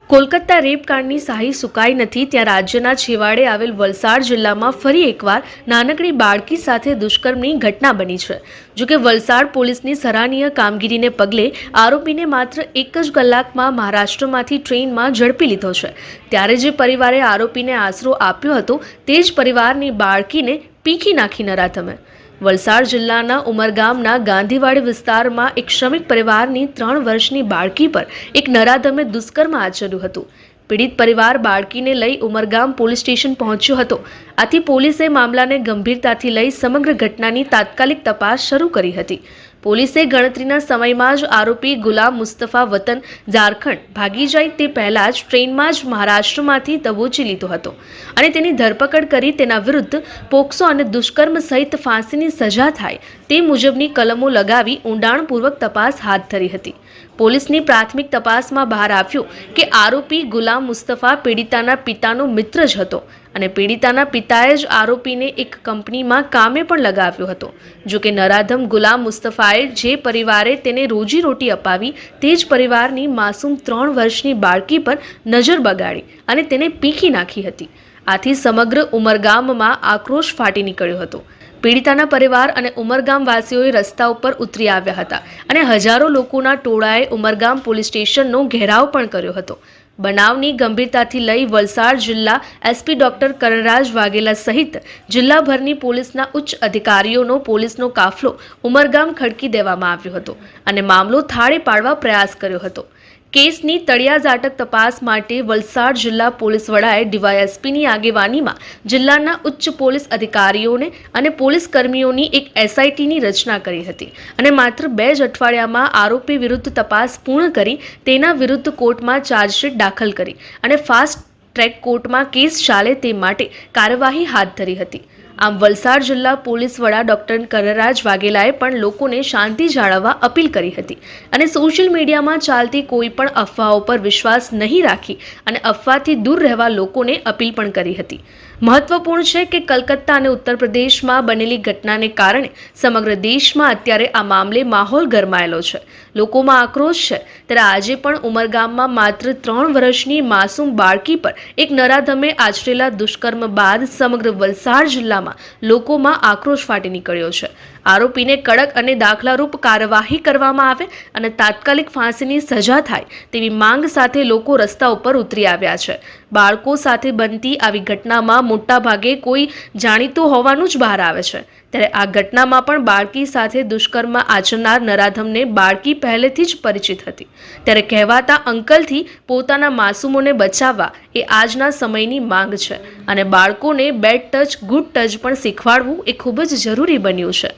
કોલકાતા રેપકાંડની શાહી સુકાઈ નથી ત્યાં રાજ્યના છેવાડે આવેલ વલસાડ જિલ્લામાં ફરી એકવાર નાનકડી બાળકી સાથે દુષ્કર્મની ઘટના બની છે। જો કે વલસાડ પોલીસની સરાહનીય કામગીરીને પગલે આરોપીને માત્ર 1 જ કલાકમાં મહારાષ્ટ્રમાંથી ટ્રેનમાં ઝડપી લીધો છે। ત્યારે જે પરિવારે આરોપીને આશરો આપ્યો હતો તે જ પરિવારની બાળકીને પીખી નાખી નરાધમે। વલસાડ જિલ્લાના ઉમરગામના ગાંધીવાડી વિસ્તારમાં એક શ્રમિક પરિવારની 3 વર્ષની બાળકી પર એક નરાધમે દુષ્કર્મ આચર્યું હતું। પીડિત પરિવાર બાળકીને લઈ ઉમરગામ પોલીસ સ્ટેશન પહોંચ્યો હતો। આથી પોલીસે મામલાને ગંભીરતાથી લઈ સમગ્ર ઘટનાની તાત્કાલિક તપાસ શરૂ કરી હતી। પોલીસે ગણતરીના સમયમાં જ આરોપી ગુલામ મુસ્તફા વતન ઝારખંડ ભાગી જાય તે પહેલા જ ટ્રેનમાં જ મહારાષ્ટ્રમાંથી દબોચી લીધો હતો અને તેની ધરપકડ કરી તેના વિરુદ્ધ પોક્સો અને દુષ્કર્મ સહિત ફાંસીની સજા થાય તે મુજબની કલમો લગાવી ઊંડાણપૂર્વક તપાસ હાથ ધરી હતી। પોલીસની પ્રાથમિક તપાસમાં બહાર આવ્યું કે આરોપી ગુલામ મુસ્તફા પીડિતાના પિતાનો મિત્ર જ હતો અને પીડિતાના પિતાએ જ આરોપીને એક કંપનીમાં કામે પણ લગાવ્યો હતો। જો કે નરાધમ ગુલામ મુસ્તફાએ જે પરિવારે તેને રોજીરોટી અપાવી તે જ પરિવારની માસૂમ 3 વર્ષની બાળકી પર નજર બગાડી અને તેને પીખી નાખી હતી। આથી સમગ્ર ઉમરગામમાં આક્રોશ ફાટી નીકળ્યો હતો। પીડિતાના પરિવાર અને ઉમરગામ વાસીઓએ રસ્તા ઉપર ઉતરી આવ્યા હતા અને હજારો લોકોના ટોળાએ ઉમરગામ પોલીસ સ્ટેશનનો ઘેરાવ પણ કર્યો હતો। બનાવની ગંભીરતાથી લઈ વલસાડ જિલ્લા એસપી ડોક્ટર કરણરાજ વાઘેલા સહિત જિલ્લાભરની પોલીસના ઉચ્ચ અધિકારીઓનો પોલીસનો કાફલો ઉમરગામ ખડકી દેવામાં આવ્યો હતો અને મામલો થાળે પાડવા પ્રયાસ કર્યો હતો। કેસની તળિયાઝાટક તપાસ માટે વલસાડ જિલ્લા પોલીસ વડાએ ડીવાયએસપીની આગેવાનીમાં જિલ્લાના ઉચ્ચ પોલીસ અધિકારીઓને અને પોલીસ કર્મીઓની એક એસઆઈટીની રચના કરી હતી અને માત્ર 2 જ અઠવાડિયામાં આરોપી વિરુદ્ધ તપાસ પૂર્ણ કરી તેના વિરુદ્ધ કોર્ટમાં ચાર્જશીટ દાખલ કરી અને ફાસ્ટ ટ્રેક કોર્ટમાં કેસ ચાલે તે માટે કાર્યવાહી હાથ ધરી હતી। આમ વલસાડ જિલ્લા પોલીસ વડા ડોક્ટર કરણરાજ વાઘેલાએ પણ લોકોને શાંતિ જાળવવા અપીલ કરી હતી અને સોશિયલ મીડિયામાં ચાલતી કોઈ પણ અફવાઓ પર વિશ્વાસ નહીં રાખી અને અફવાથી દૂર રહેવા લોકોને અપીલ પણ કરી હતી। મહત્વપૂર્ણ છે કે કલકત્તા અને ઉત્તર પ્રદેશમાં બનેલી ઘટનાને કારણે સમગ્ર દેશમાં અત્યારે આ મામલે માહોલ ગરમાયેલો છે। લોકોમાં આક્રોશ છે ત્યારે આજે પણ ઉમરગામમાં માત્ર 3 વર્ષની માસૂમ બાળકી પર એક નરાધમે આચરેલા દુષ્કર્મ બાદ સમગ્ર વલસાડ જિલ્લામાં લોકોમાં આક્રોશ ફાટી નીકળ્યો છે। આરોપીને કડક અને દાખલારૂપ કાર્યવાહી કરવામાં આવે અને તાત્કાલિક ફાંસીની સજા થાય તેવી માંગ સાથે લોકો રસ્તા ઉપર ઉતરી આવ્યા છે। બાળકો સાથે બનતી આવી ઘટનામાં મોટાભાગે કોઈ જાણીતું હોવાનું જ બહાર આવે છે ત્યારે આ ઘટનામાં પણ બાળકી સાથે દુષ્કર્મ આચરનાર નરાધમને બાળકી પહેલેથી જ પરિચિત હતી ત્યારે કહેવાતા અંકલથી પોતાના માસૂમોને બચાવવા એ આજના સમયની માંગ છે અને બાળકોને બેડ ટચ ગુડ ટચ પણ શીખવાડવું એ ખૂબ જ જરૂરી બન્યું છે।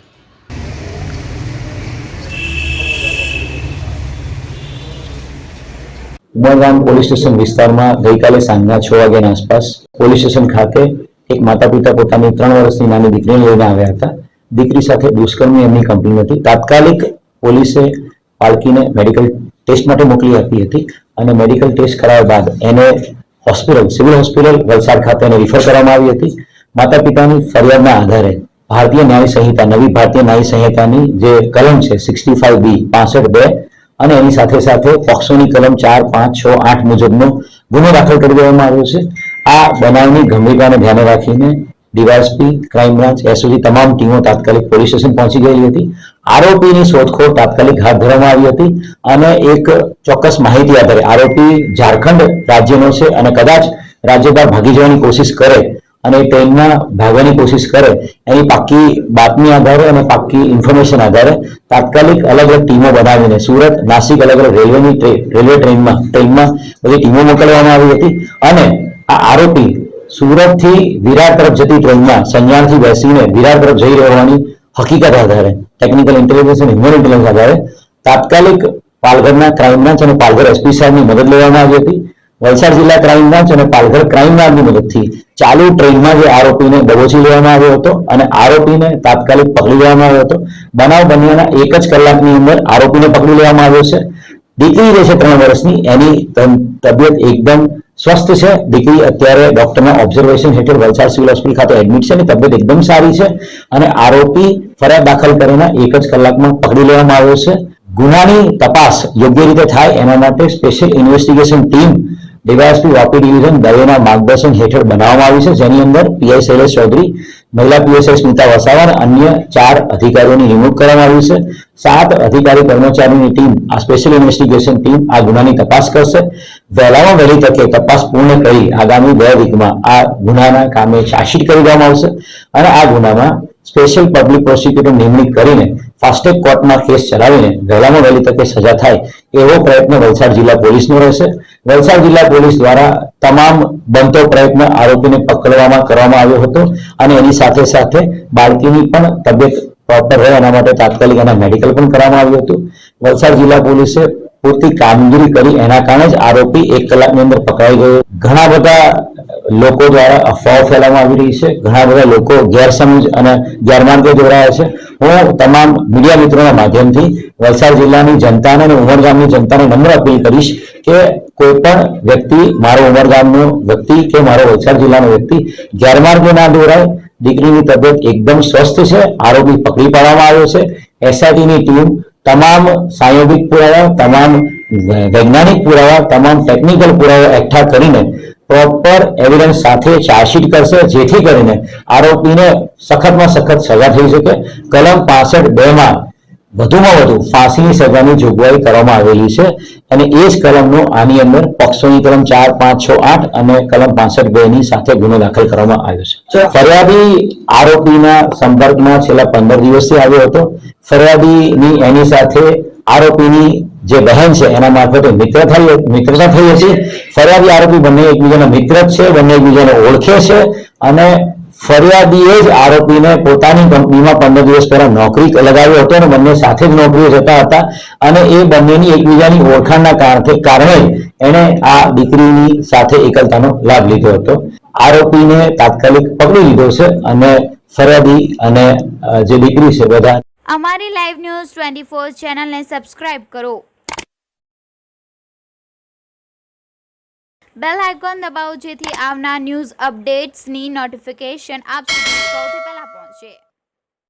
ઉમરગામ પોલીસ સ્ટેશન વિસ્તારમાં ગઈકાલે સાંજના 6 વાગ્યાના આસપાસ પોલીસ સ્ટેશન ખાતે એક માતા પિતા પોતાની 3 વર્ષની નાની દીકરીને લઈને આવ્યા હતા। દીકરી સાથે દુષ્કર્મની એમની કંપની હતી। તાત્કાલિક પોલીસે બાળકીને મેડિકલ ટેસ્ટ માટે મોકલી આપી હતી અને મેડિકલ ટેસ્ટ કરાવ્યા બાદ એને સિવિલ હોસ્પિટલ વલસાડ ખાતે રિફર કરવામાં આવી હતી। માતા પિતાની ફરિયાદના આધારે ભારતીય ન્યાય સંહિતા નવી ભારતીય ન્યાય સંહિતાની જે કલમ છે 65B 65(2) અને એની સાથે સાથે પોક્સોની કલમ 4, 5, 6, 8 મુજબનો ગુનો દાખલ કરી દેવામાં આવ્યો છે। આ બનાવની ગંભીરતાને ધ્યાને રાખીને ડીવાયએસપી, ક્રાઇમ બ્રાન્ચ, એસઓજી તમામ ટીમો તાત્કાલિક પોલીસ સ્ટેશન પહોંચી ગયેલી હતી। આરોપીની શોધખોળ તાત્કાલિક હાથ ધરવામાં આવી હતી અને એક ચોક્કસ માહિતી આધારે આરોપી ઝારખંડ રાજ્યનો છે અને કદાચ રાજ્ય બહાર ભાગી જવાની કોશિશ કરે અને ટ્રેનમાં ભાગવાની કોશિશ કરે એની પાક્કી બાતમી આધારે અને પાક્કી ઇન્ફોર્મેશન આધારે તાત્કાલિક અલગ અલગ ટીમો બનાવીને સુરત, નાસિક અલગ અલગ રેલવે ટ્રેનમાં બધી ટીમો મોકલવામાં આવી હતી અને આ આરોપી સુરતથી વિરાર તરફ જતી ટ્રેનમાં સંજાણથી બેસીને વિરાર તરફ જઈ રહેવાની હકીકત આધારે ટેકનિકલ ઇન્ટેલિજન્સ અને હ્યુમન ઇન્ટેલિજન્સ આધારે તાત્કાલિક પાલઘરના ક્રાઇમ બ્રાન્ચ અને પાલઘર એસપી સાહેબની મદદ લેવામાં આવી હતી। વલસાડ જિલ્લા ક્રાઇમ બ્રાન્ચ અને પાલઘર ક્રાઇમ બ્રાન્ચની મદદથી ચાલુ ટ્રેનમાં જે આરોપીને દબોચી લેવામાં આવ્યો હતો અને આરોપીને તાત્કાલિક પકડી લેવામાં આવ્યો હતો। બનાવ બન્યાના 1 જ કલાકની અંદર આરોપીને પકડી લેવામાં આવ્યો છે। દીકરી જે છે 3 વર્ષની એની તબિયત એકદમ સ્વસ્થ છે। દીકરી અત્યારે ડોક્ટરના ઓબ્ઝર્વેશન હેઠળ વલસાડ સિવિલ હોસ્પિટલ ખાતે એડમિટ છે અને તબિયત એકદમ સારી છે અને આરોપી ફરિયાદ દાખલ કરીને 1 જ કલાકમાં પકડી લેવામાં આવ્યો છે। ગુનાની તપાસ યોગ્ય રીતે થાય એના માટે special investigation team DYSP Vapi division દવેના માર્ગદર્શન હેઠળ બનાવવામાં આવી છે, જેની અંદર પીઆઈ શૈલેષ ચૌધરી, મહિલા પીએસઆઈ સ્મિતા વસાવા અને અન્ય 4 અધિકારીઓની નિમણૂક કરવામાં આવી છે. 7 અધિકારી કર્મચારીની ટીમ, આ સ્પેશિયલ ઇન્વેસ્ટિગેશન ટીમ આ ગુનાની તપાસ કરશે. વહેલામાં વહેલી તકે તપાસ પૂર્ણ કરી આગામી 2 વીકમાં આ ગુનાના કામે ચાર્જશીટ કરી દેવામાં આવશે અને આ ગુનામાં સ્પેશિયલ પબ્લિક પ્રોસિક્યુટર નિમણૂક કરીને ફાસ્ટ ટ્રેક કોર્ટમાં કેસ ચલાવીને વહેલામાં વહેલી તકે સજા થાય એવો પ્રયત્ન વલસાડ જિલ્લા પોલીસનો રહેશે. વલસાડ જિલ્લા પોલીસ દ્વારા તમામ બનતો પ્રયત્ન આરોપીને પકડવામાં કરવામાં આવ્યો હતો અને એની સાથે સાથે બાળકીની પણ તબિયત પ્રોપર રહે એના માટે તાત્કાલિક એના મેડિકલ પણ કરવામાં આવ્યું હતું. વલસાડ જિલ્લા પોલીસે પૂરતી કામગીરી કરી એના કારણે જ આરોપી 1 કલાકની અંદર પકડાઈ ગયો. ઘણા બધા લોકો દ્વારા અફવાઓ ફેલાવવામાં આવી રહી છે, ઘણા બધા લોકો ગેરસમજ અને ગેરમાર્ગે દોરાયા છે. હું તમામ મીડિયા મિત્રોના માધ્યમથી વલસાડ જિલ્લાની જનતાને અને ઉમરગામની જનતાને નમ્ર અપીલ કરીશ કે કોઈ પણ વ્યક્તિ, મારો ઉમરગામનો વ્યક્તિ કે મારો વલસાડ જિલ્લાનો વ્યક્તિ ગેરમાર્ગે ના દોરાય. દીકરીની તબિયત એકદમ સ્વસ્થ છે, આરોપી પકડી પાડવામાં આવ્યો છે. એસઆઈટીની ટીમ તમામ સાયોગિક પુરાવા, તમામ વૈજ્ઞાનિક પુરાવા, તમામ ટેકનિકલ પુરાવા એકઠા કરીને પ્રોપર એવિડન્સ સાથે ચાર્જશીટ કરશે, જેથી કરીને આરોપીને સખતમાં સખત સજા થઈ શકે. કલમ 65(2) માં વધુમાં વધુ ફાંસીની સજાની જોગવાઈ કરવામાં આવેલી છે અને એ જ કલમનો આની અંદર પક્ષોની કલમ 4, 5, 6, 8 અને કલમ 65(2) ની સાથે ગુનો દાખલ કરવામાં આવ્યો છે. ફરિયાદી આરોપીના સંપર્કમાં છેલ્લા 15 દિવસથી આવ્યો હતો. ફરિયાદીની એની સાથે આરોપીની જે બહેન છે એના મારફતે મિત્રતા થઈ હતી. ફરિયાદી આરોપી બંને એકબીજાના મિત્ર છે, બંને એકબીજાને ઓળખે છે અને ફરિયાદીએ જ આરોપીને પોતાની કંપનીમાં 15 દિવસ પહેલા નોકરી લગાવ્યો હતો અને બંને સાથે જ નોકરીએ જતા હતા અને એ બંનેની એકબીજાની ઓળખાણના કારણે એણે આ દીકરીની સાથે એકલતાનો લાભ લીધો હતો. આરોપીને તાત્કાલિક પકડી લીધો છે અને ફરિયાદી અને જે દીકરી છે બધા. અમારી લાઈવ ન્યૂઝ 24 ચેનલને સબસ્ક્રાઇબ કરો, બેલ આઇકોન દબાવો જેથી આવનાર ન્યૂઝ અપડેટ્સની નોટિફિકેશન આપ સુધી સૌથી પહેલા પહોંચે.